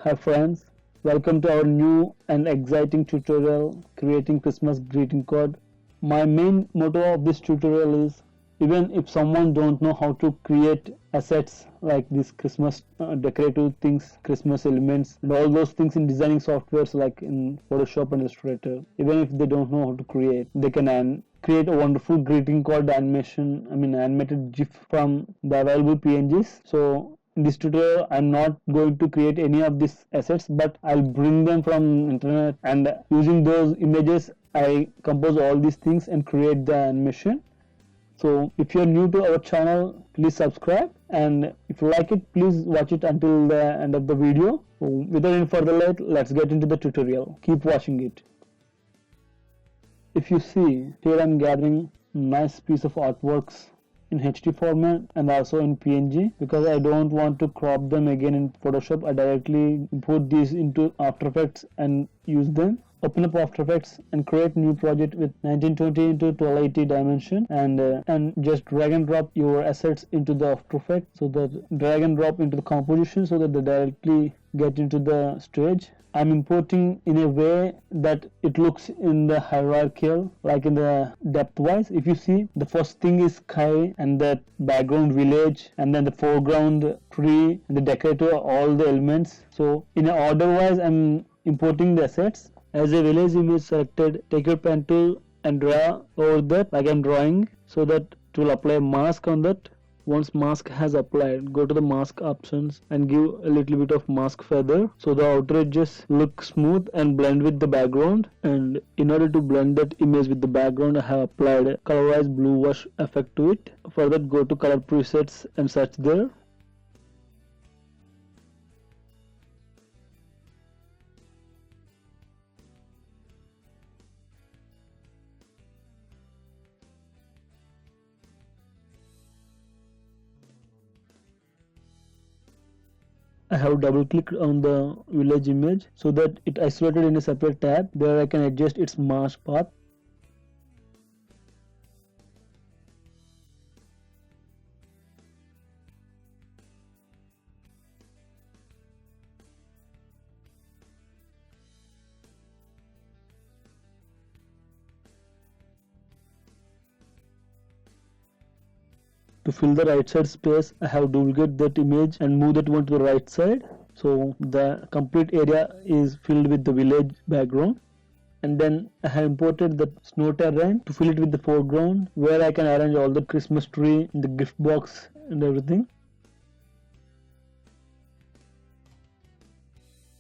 Hi friends, welcome to our new and exciting tutorial creating Christmas greeting card. My main motto of this tutorial is even if someone don't know how to create assets like this Christmas decorative things, Christmas elements and all those things in designing softwares like in Photoshop and Illustrator, even if they don't know how to create, they can create a wonderful greeting card animation, animated GIF from the available PNGs. So in this tutorial I'm not going to create any of these assets, but I'll bring them from internet, and using those images I compose all these things and create the animation. So if you're new to our channel, please subscribe, and if you like it, please watch it until the end of the video. So without any further delay, let's get into the tutorial. Keep watching it. If you see here, I'm gathering nice piece of artworks in HD format and also in PNG because I don't want to crop them again in Photoshop. I directly import these into After Effects and use them. Open up After Effects and create new project with 1920 into 1280 dimension, and just drag and drop your assets into the After Effects, so that drag and drop into the composition so that they directly get into the stage. I'm importing in a way that it looks in the hierarchical, like in the depth wise. If you see, the first thing is sky and the background village, and then the foreground tree and the decorator, all the elements. So in an order wise I'm importing the assets. As a village image selected, take your pen tool and draw over that like I'm drawing, so that it will apply a mask on that. Once mask has applied, go to the mask options and give a little bit of mask feather so the outer edges look smooth and blend with the background. And in order to blend that image with the background, I have applied a colorized blue wash effect to it. For that, go to color presets and search there. I have double clicked on the village image so that it isolated in a separate tab. There I can adjust its marsh path. To fill the right side space, I have duplicate that image and move that one to the right side. So the complete area is filled with the village background. And then I have imported the snow terrain to fill it with the foreground, where I can arrange all the Christmas tree, the gift box and everything.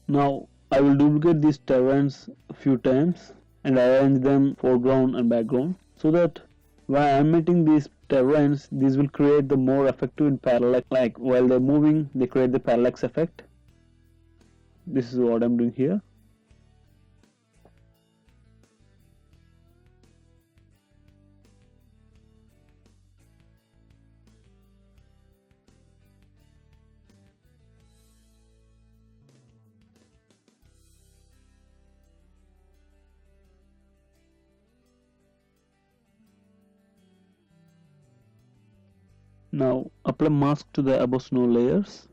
Now I will duplicate these terrains a few times and arrange them foreground and background, so that while animating these terrains, these will create the more effective in parallax, like while they're moving they create the parallax effect. This is what I'm doing here. Now apply mask to the above snow layers.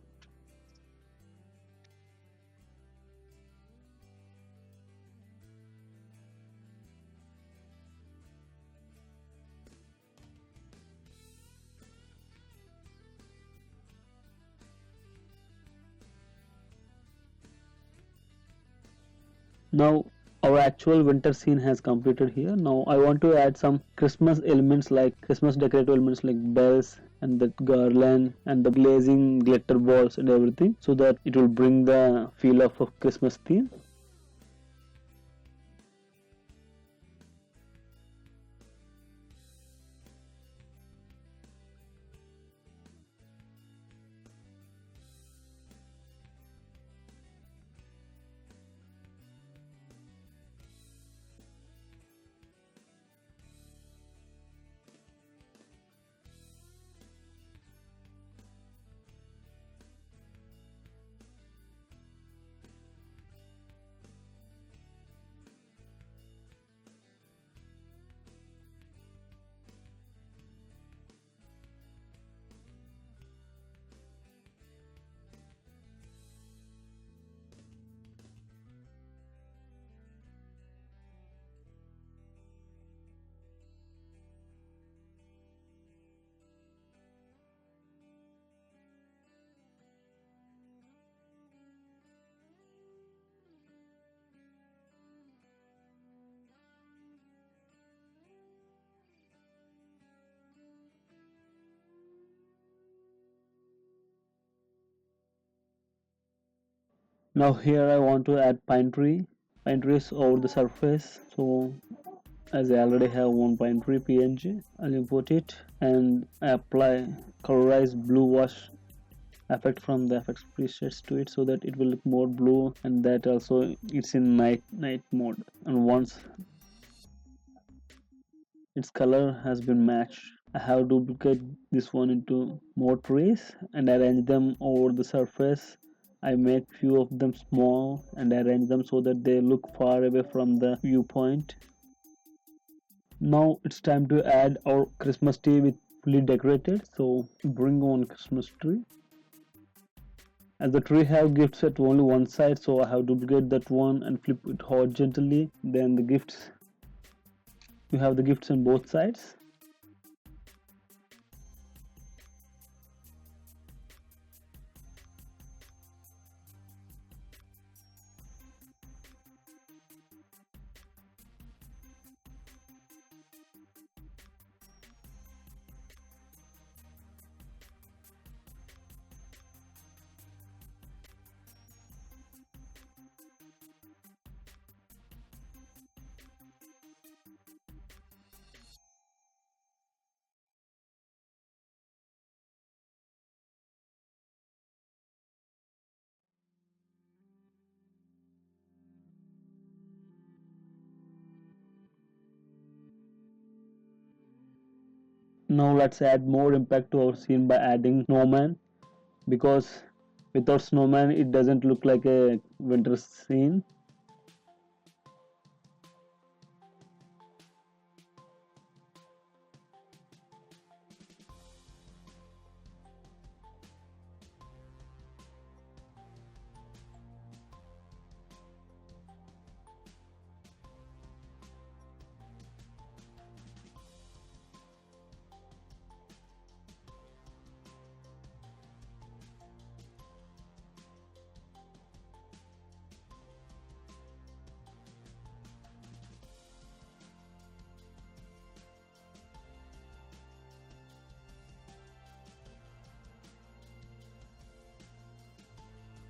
Now our actual winter scene has completed here. Now I want to add some Christmas elements, like Christmas decorative elements like bells and the garland and the blazing glitter balls and everything, so that it will bring the feel of a Christmas theme. Now here I want to add pine trees over the surface. So as I already have one pine tree PNG, I'll import it and apply colorize blue wash effect from the effects presets to it so that it will look more blue, and that also it's in night mode. And once its color has been matched, I have duplicate this one into more trees and arrange them over the surface. I make few of them small and arrange them so that they look far away from the viewpoint. Now it's time to add our Christmas tree with fully decorated. So bring on Christmas tree. As the tree have gifts at only one side, so I have duplicate that one and flip it horizontally. Then the gifts, you have the gifts on both sides. Now let's add more impact to our scene by adding snowman, because without snowman it doesn't look like a winter scene.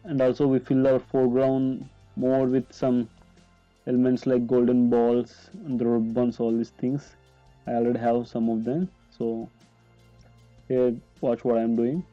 And also we fill our foreground more with some elements like golden balls and the ribbons, all these things. I already have some of them, so here watch what I'm doing.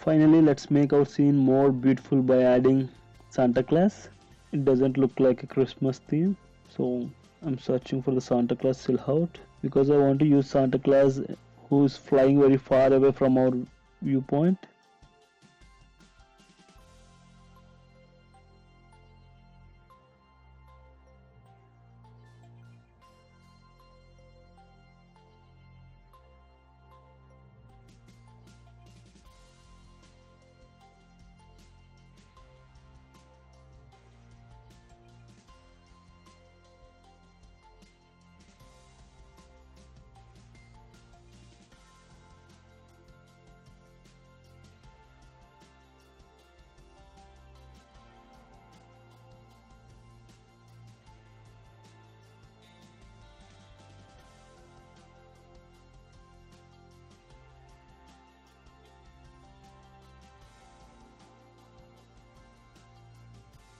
Finally, let's make our scene more beautiful by adding Santa Claus. It doesn't look like a Christmas theme, so I'm searching for the Santa Claus silhouette because I want to use Santa Claus who is flying very far away from our viewpoint.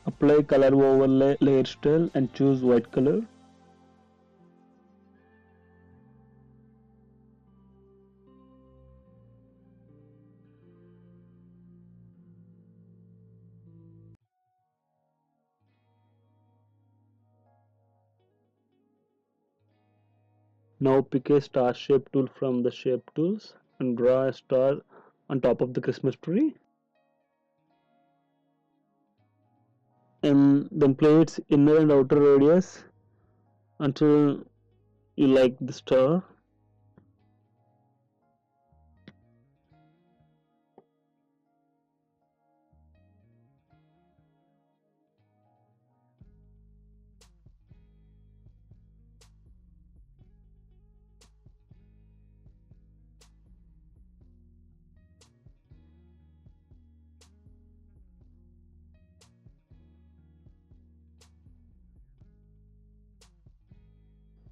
Apply color overlay layer style and choose white color. Now pick a star shape tool from the shape tools and draw a star on top of the Christmas tree, and then play its inner and outer radius until you like the star.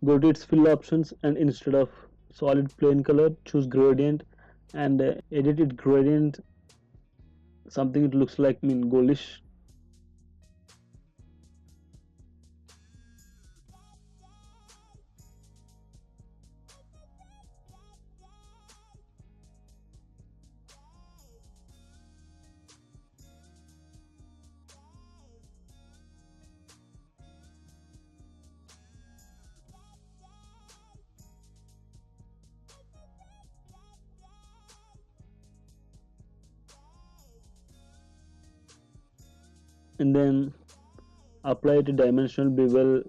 go to its fill options, and instead of solid plain color, choose gradient, and edit it gradient something it looks like goldish. And then apply the dimensional bevel.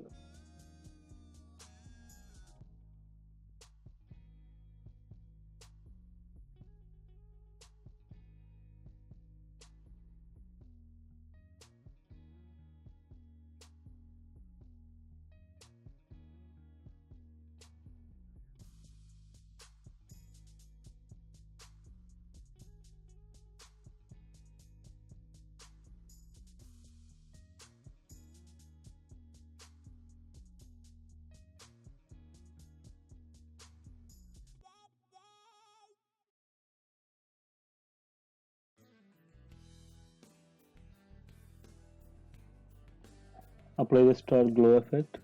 Apply the star glow effect.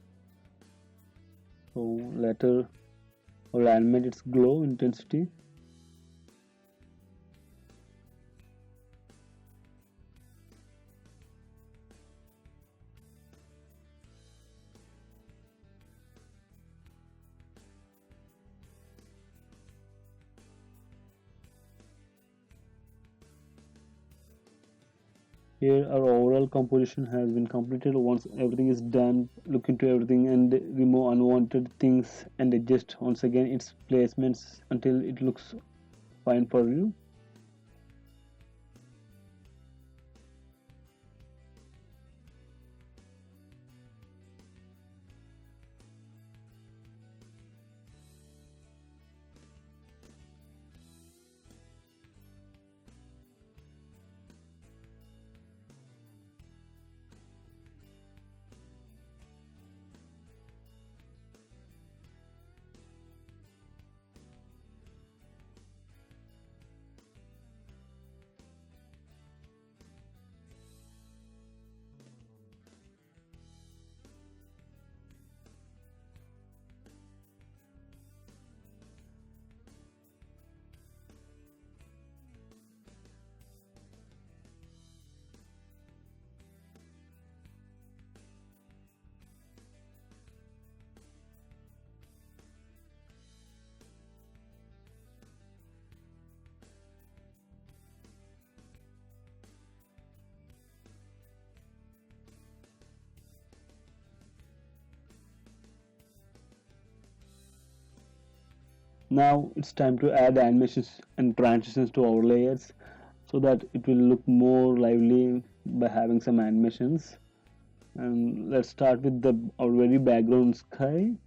So later or animate its glow intensity. Here our overall composition has been completed. Once everything is done, look into everything and remove unwanted things and adjust once again its placements until it looks fine for you. Now it's time to add animations and transitions to our layers so that it will look more lively by having some animations. And let's start with the our very background sky.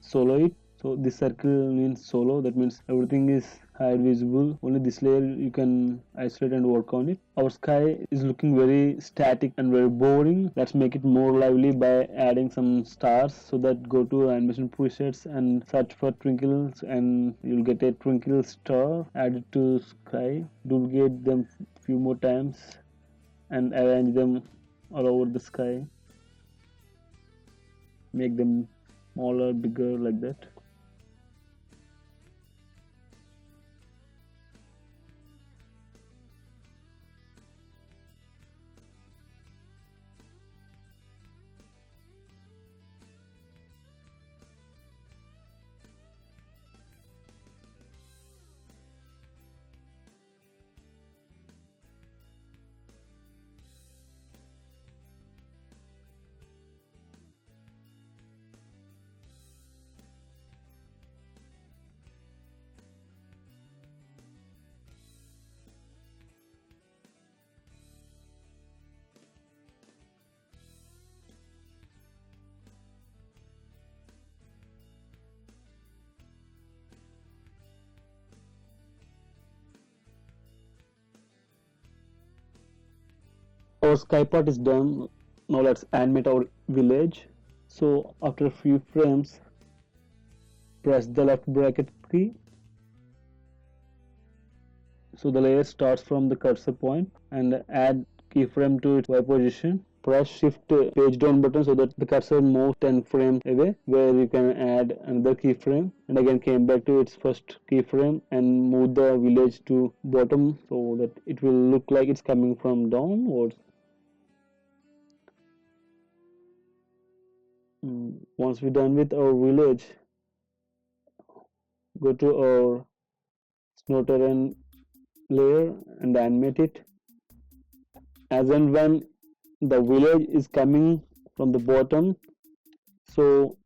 Solo it. So this circle means solo, that means everything is hide visible, only this layer you can isolate and work on it. Our sky is looking very static and very boring. Let's make it more lively by adding some stars. So that go to animation presets and search for twinkles and you'll get a twinkle star. Add it to sky, duplicate them few more times and arrange them all over the sky. Make them smaller, bigger, like that. our sky part is done. Now let's animate our village. So after a few frames, press the left bracket key. So the layer starts from the cursor point and add keyframe to its Y position. Press shift page down button so that the cursor moves 10 frames away, where you can add another keyframe, and again came back to its first keyframe and move the village to bottom so that it will look like it's coming from downwards. Once we're done with our village, go to our snow terrain layer and animate it. As and when the village is coming from the bottom, so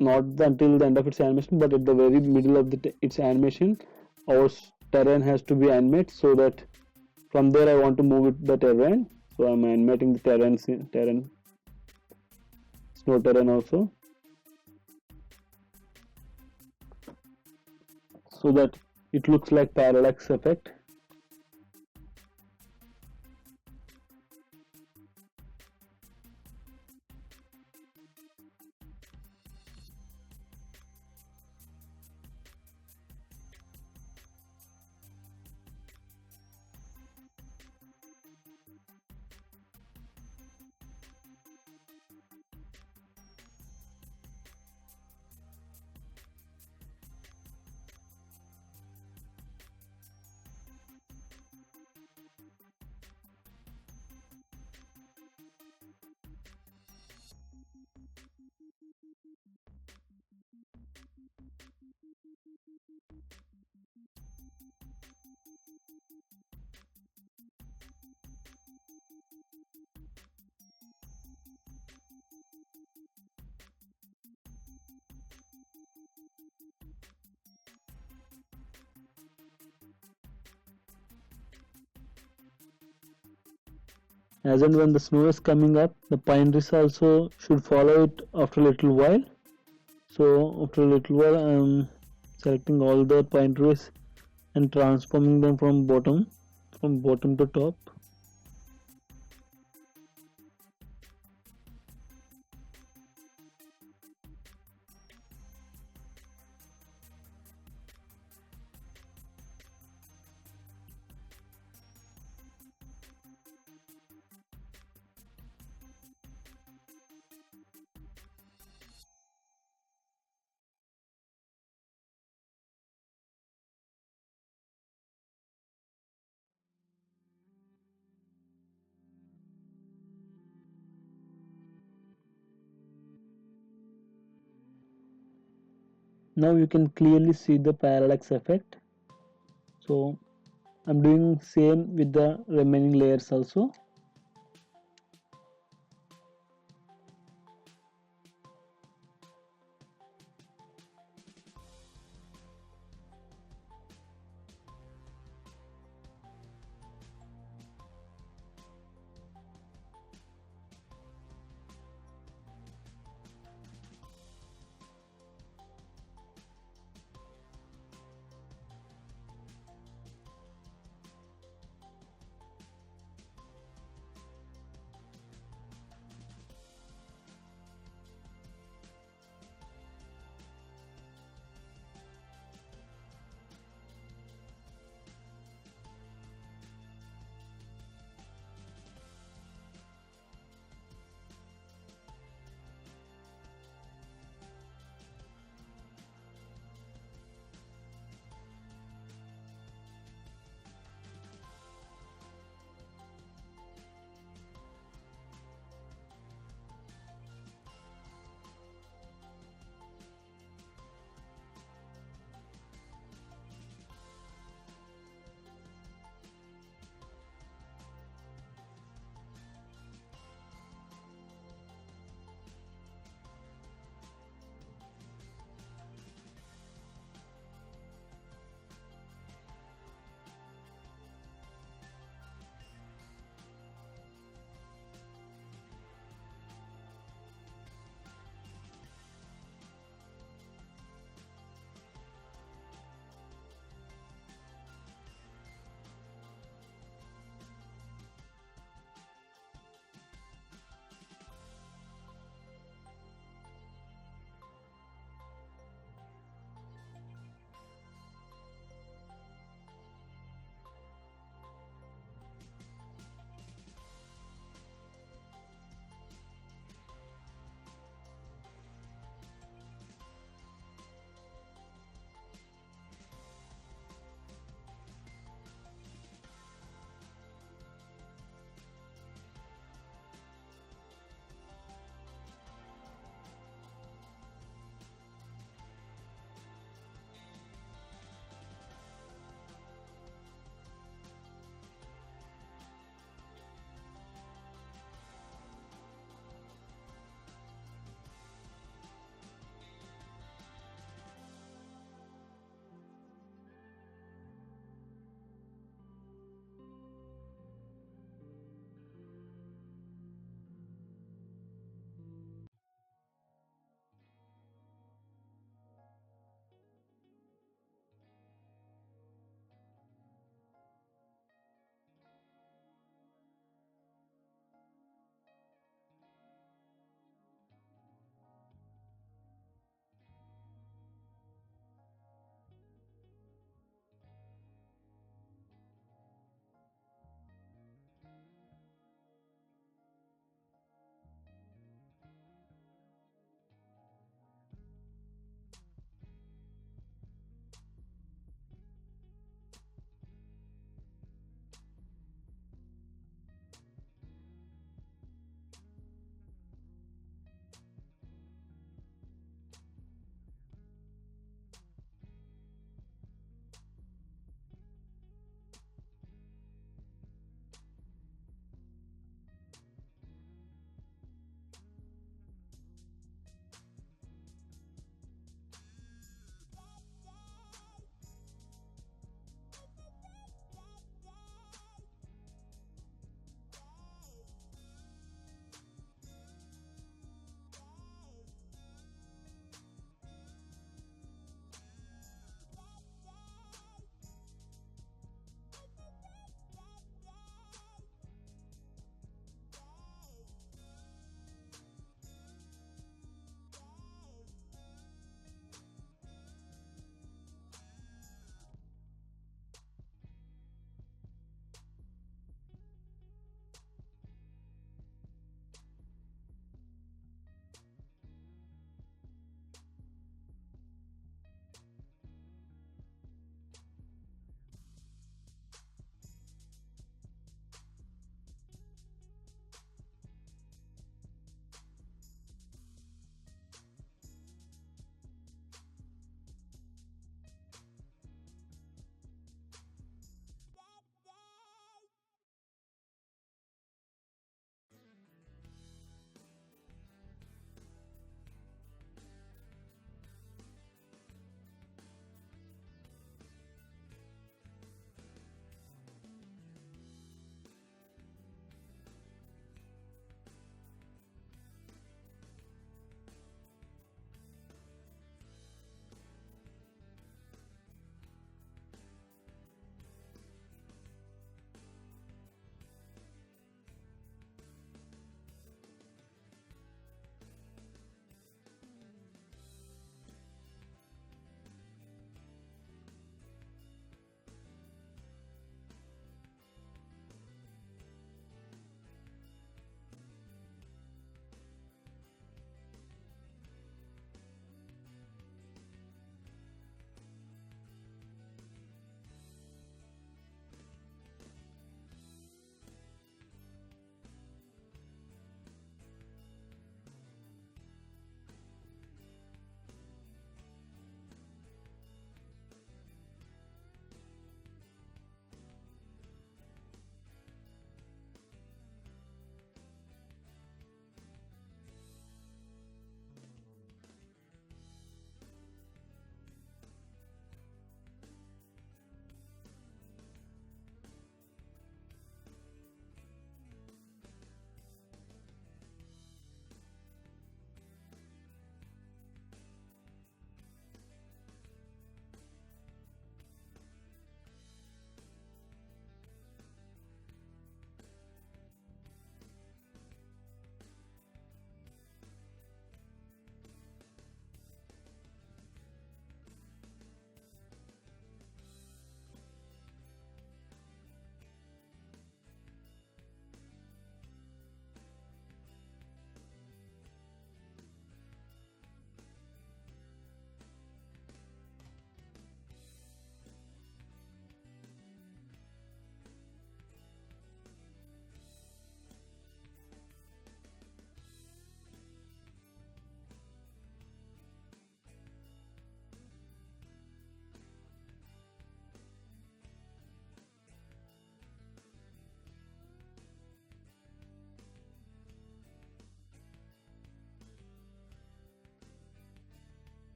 not until the end of its animation, but at the very middle of its animation, our terrain has to be animated, so that from there I want to move the terrain. So I'm animating the terrain, snow terrain also, so that it looks like parallax effect. As and when the snow is coming up, the pine trees also should follow it after a little while. So after a little while, I'm selecting all the pine trees and transforming them from bottom to top. Now you can clearly see the parallax effect. So I'm doing same with the remaining layers also.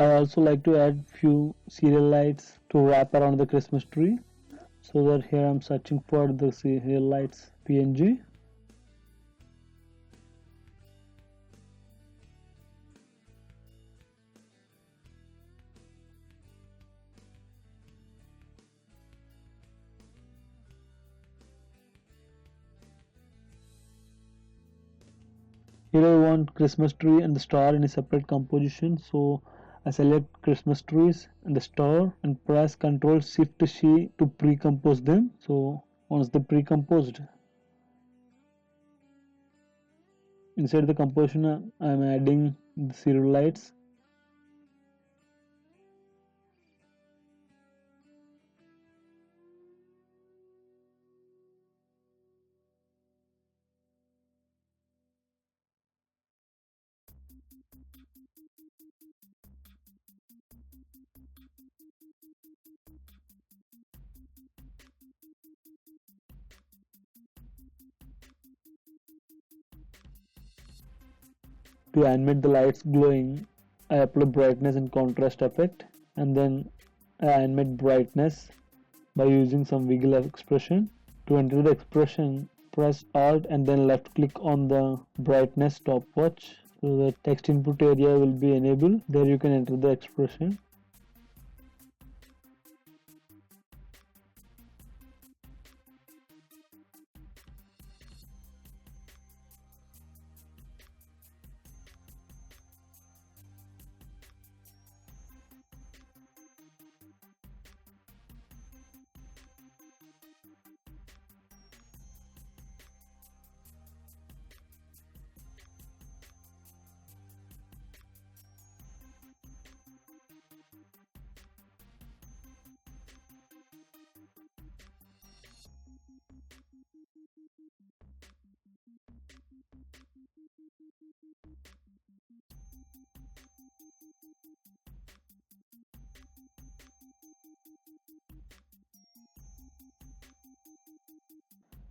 I also like to add few serial lights to wrap around the Christmas tree. So that here I'm searching for the serial lights PNG. Here I want Christmas tree and the star in a separate composition, so I select Christmas trees and the star and press Ctrl Shift C to pre-compose them. So once they pre-composed, inside the composition I am adding the serial lights. To animate the lights glowing, I apply brightness and contrast effect, and then I animate brightness by using some wiggle expression. To enter the expression, press Alt and then left click on the brightness stopwatch. So the text input area will be enabled. There you can enter the expression.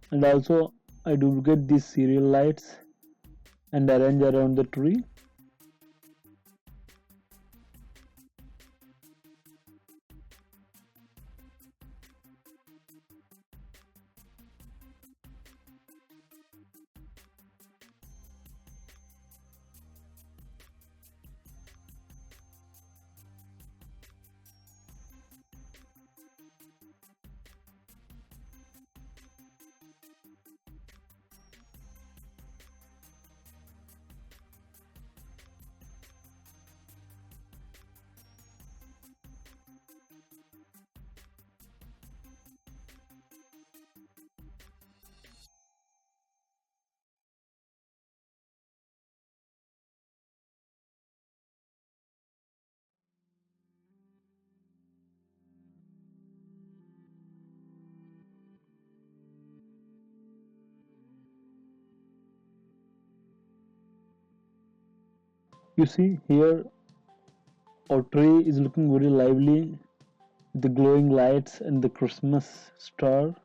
And also I duplicate these serial lights and arrange around the tree. You see here our tree is looking very lively with the glowing lights and the Christmas star.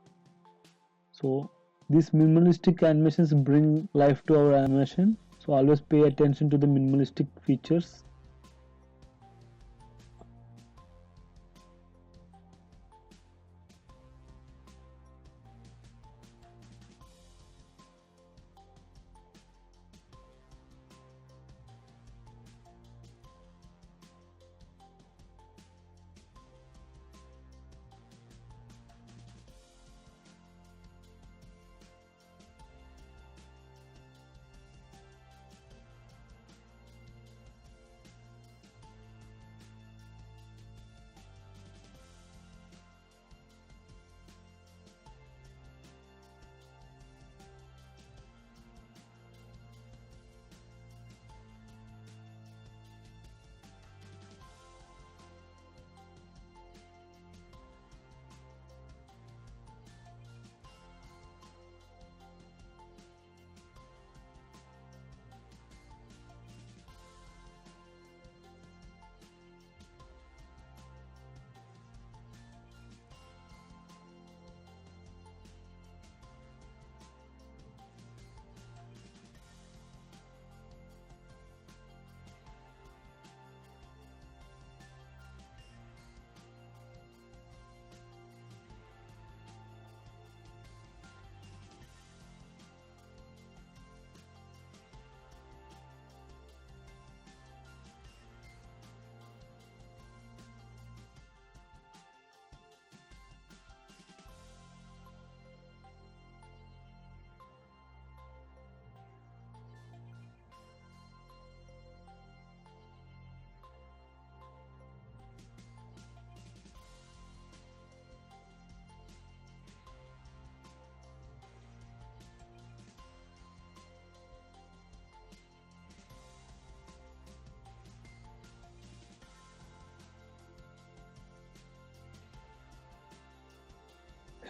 So these minimalistic animations bring life to our animation. So always pay attention to the minimalistic features.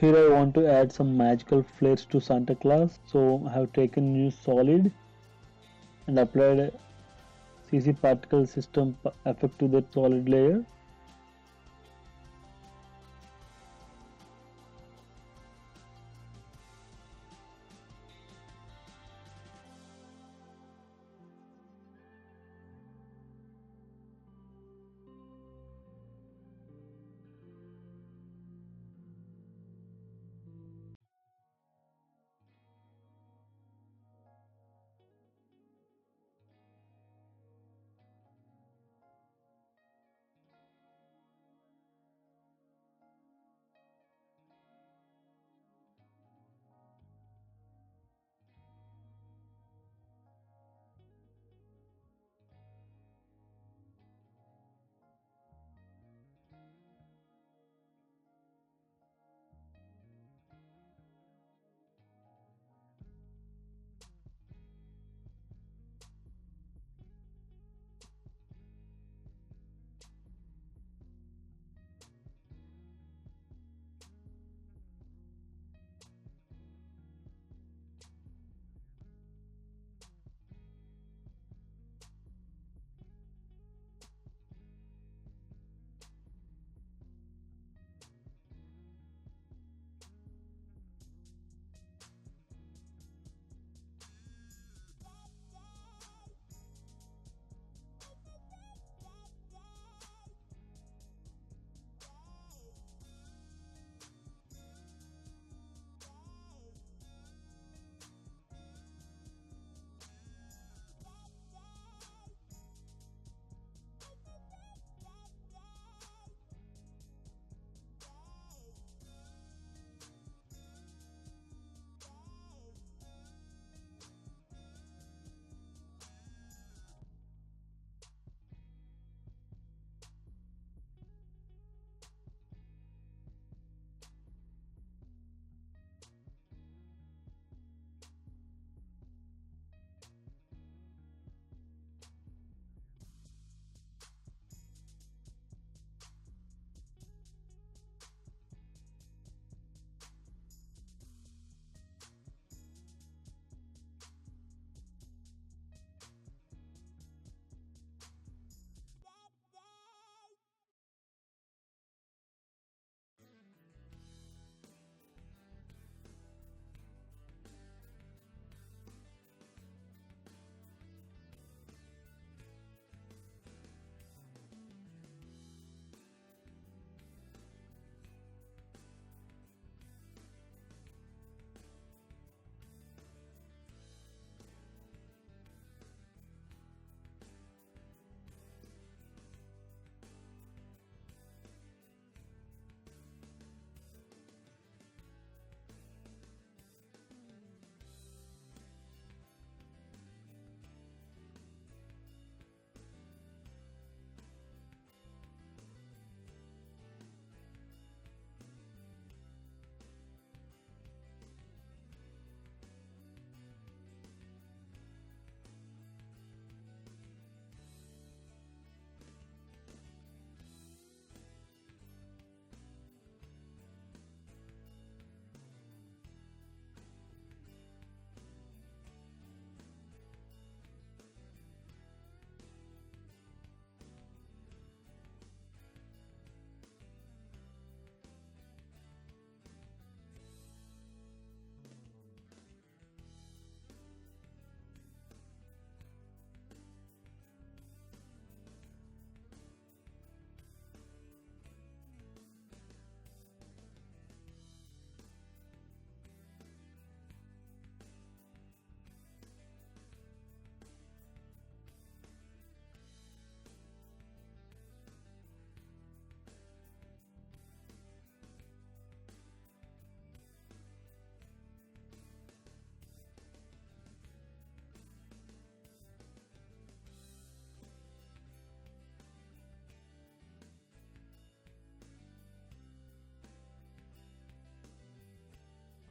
Here I want to add some magical flares to Santa Claus, so I have taken new solid and applied CC particle system effect to that solid layer.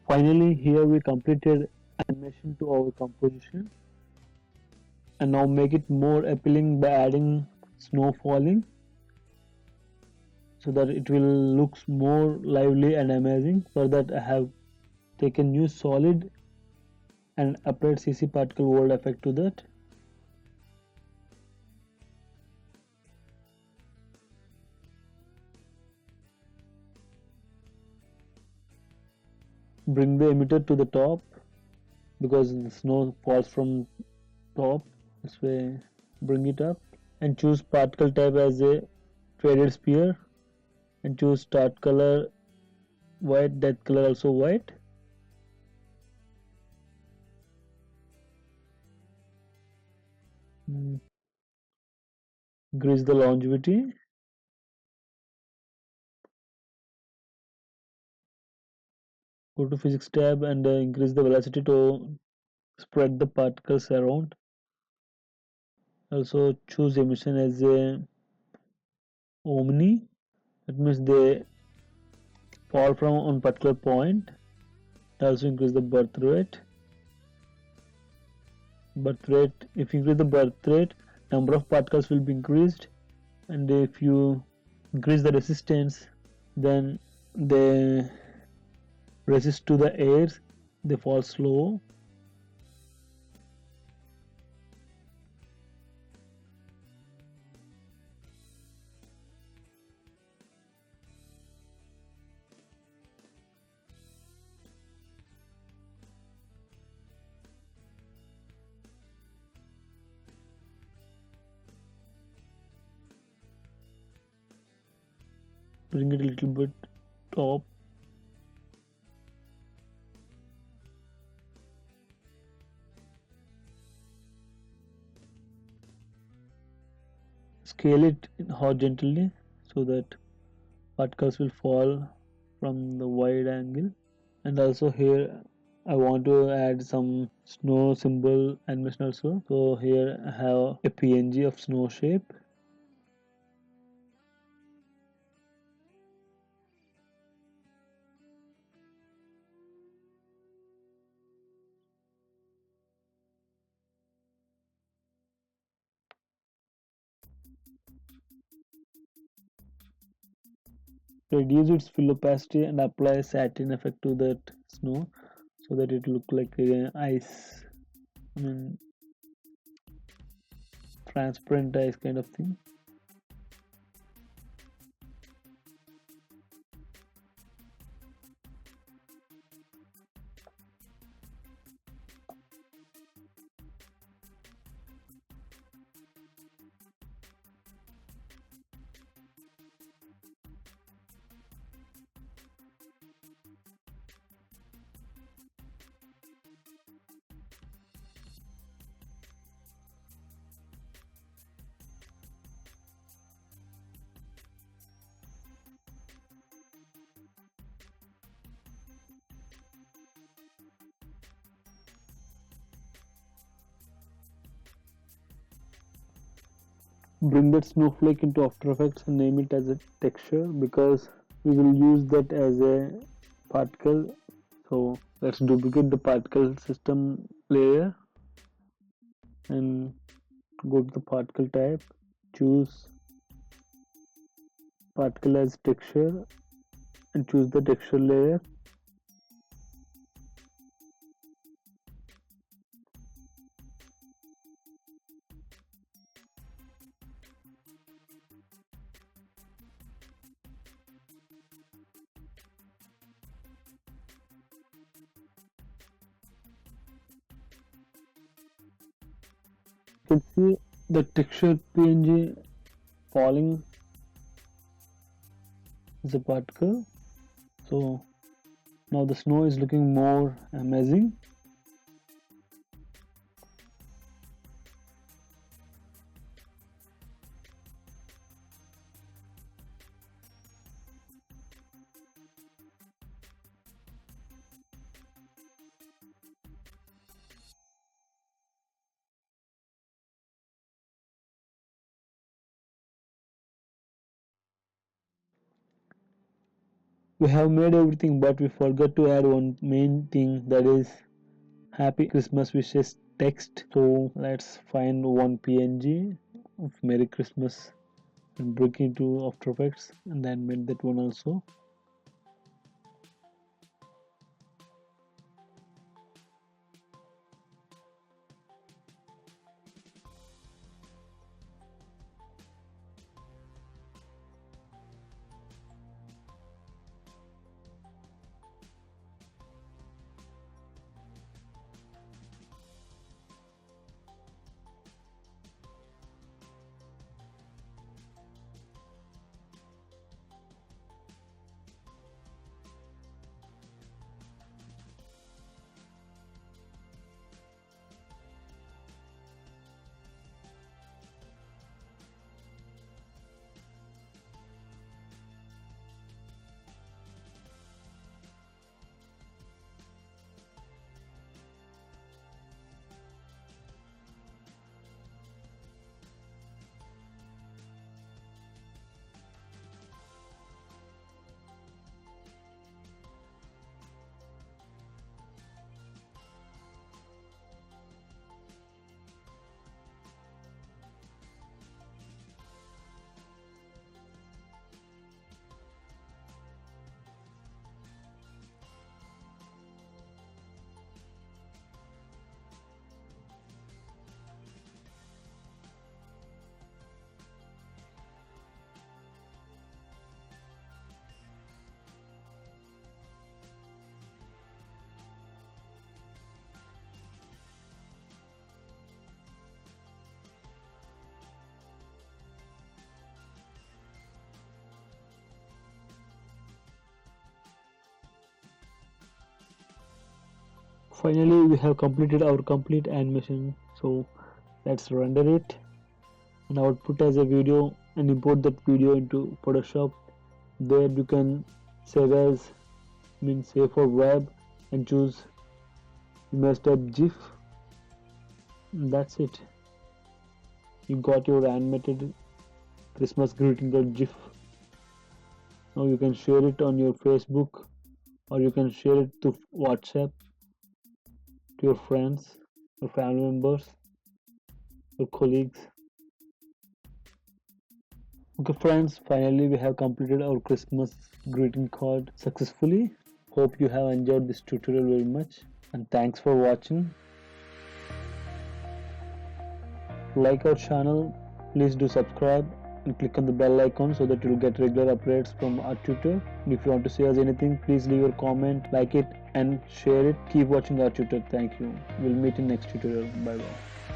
Finally, here we completed animation to our composition, and now make it more appealing by adding snow falling. so that it will look more lively and amazing. For that, I have taken new solid and applied CC particle world effect to that. Bring the emitter to the top because the snow falls from top. This way, bring it up and choose particle type as a faded sphere and choose start color white, death color also white. Increase the longevity. Go to physics tab and increase the velocity to spread the particles around. Also choose emission as a omni. That means they fall from one particular point. Also increase the birth rate. If you increase the birth rate, number of particles will be increased, and if you increase the resistance, then they resist to the air, they fall slow. Bring it a little bit top. Scale it horizontally so that particles will fall from the wide angle. And also here I want to add some snow symbol animation also. So here I have a PNG of snow shape. Reduce its fill opacity and apply a satin effect to that snow so that it look like ice. I mean transparent ice kind of thing. Bring that snowflake into After Effects and name it as a texture because we will use that as a particle. So let's duplicate the particle system layer and go to the particle type, choose particle as texture and choose the texture layer. You can see the texture PNG falling as a particle. So now the snow is looking more amazing. We have made everything, but we forgot to add one main thing, that is Happy Christmas wishes text. So let's find one PNG of Merry Christmas and bring it to After Effects and then made that one also. Finally, we have completed our complete animation, so let's render it and output as a video and import that video into Photoshop. There you can save as, save for web and choose image type GIF. And that's it. You got your animated Christmas greeting GIF. Now you can share it on your Facebook or you can share it to WhatsApp to your friends, your family members, your colleagues. Okay friends, finally we have completed our Christmas greeting card successfully. Hope you have enjoyed this tutorial very much and thanks for watching. Like our channel, please do subscribe and click on the bell icon so that you'll get regular updates from Arttutor. And if you want to say us anything, please leave a comment, like it and share it. Keep watching Arttutor. Thank you. We'll meet in next tutorial. Bye bye.